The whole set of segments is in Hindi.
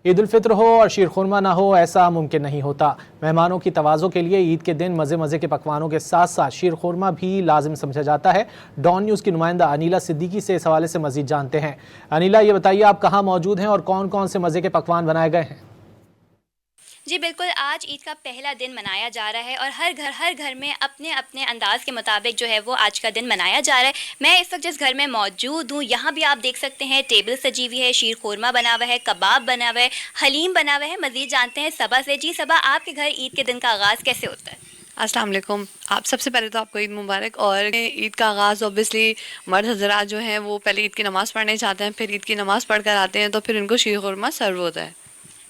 ईद उल फित्र हो और शीर खुरमा ना हो, ऐसा मुमकिन नहीं होता। मेहमानों की तवाज़ो के लिए ईद के दिन मज़े मज़े के पकवानों के साथ साथ शीर खुरमा भी लाजिम समझा जाता है। डॉन न्यूज़ की नुमाइंदा अनीला सिद्दीकी से इस हवाले से मज़ीद जानते हैं। अनीला, ये बताइए आप कहाँ मौजूद हैं और कौन कौन से मज़े के पकवान बनाए गए हैं? जी बिल्कुल, आज ईद का पहला दिन मनाया जा रहा है और हर घर में अपने-अपने अंदाज़ के मुताबिक जो है वो आज का दिन मनाया जा रहा है। मैं इस वक्त जिस घर में मौजूद हूँ, यहाँ भी आप देख सकते हैं टेबल सजी हुई है, शीर खुरमा बना हुआ है, कबाब बना हुआ है, हलीम बना हुआ है। मज़ीद जानते हैं सबा से। जी सबा, आपके घर ईद के दिन का आगाज़ कैसे होता है? अस्सलाम वालेकुम। आप सबसे पहले तो आपको ईद मुबारक। और ईद का आगाज़ ऑब्वियसली मर्द हज़रात जो हैं वो पहले ईद की नमाज़ पढ़ने जाते हैं, फिर ईद की नमाज़ पढ़ कर आते हैं तो फिर उनको शीर खुरमा सर्व होता है।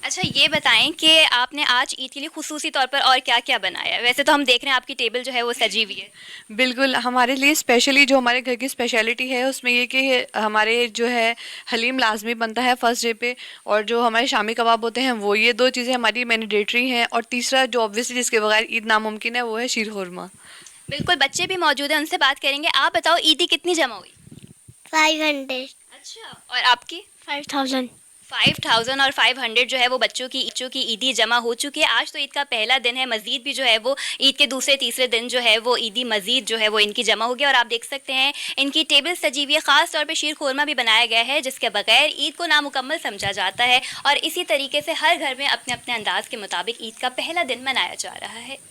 अच्छा, ये बताएं कि आपने आज ईद के लिए खुसूसी तौर पर और क्या-क्या बनाया है? वैसे तो हम देख रहे हैं आपकी टेबल जो है वो सजी हुई है। बिल्कुल, हमारे लिए स्पेशली जो हमारे घर की स्पेशलिटी है उसमें ये कि हमारे जो है हलीम लाज़मी बनता है फर्स्ट डे पे, और जो हमारे शामी कबाब होते हैं वो, ये 2 चीज़ें हमारी मैंडेटरी हैं, और तीसरा जो ऑब्वियसली जिसके बगैर ईद नामुमकिन है वो है शीर खुरमा। बिल्कुल, बच्चे भी मौजूद हैं, उनसे बात करेंगे। आप बताओ ईदी कितनी जमा हुई? 500। अच्छा, और आपकी? 5000। 5000 और 500 जो है वो बच्चों की ईदी जमा हो चुकी है। आज तो ईद का पहला दिन है, मज़ीद भी जो है वो ईद के दूसरे तीसरे दिन जो है वो ईदी मज़ीद जो है वो इनकी जमा हो गया। और आप देख सकते हैं इनकी टेबल सजी हुई है। ख़ास तौर पे शीर खुरमा भी बनाया गया है, जिसके बगैर ईद को नामुकम्मल समझा जाता है। और इसी तरीके से हर घर में अपने अपने अंदाज़ के मुताबिक ईद का पहला दिन मनाया जा रहा है।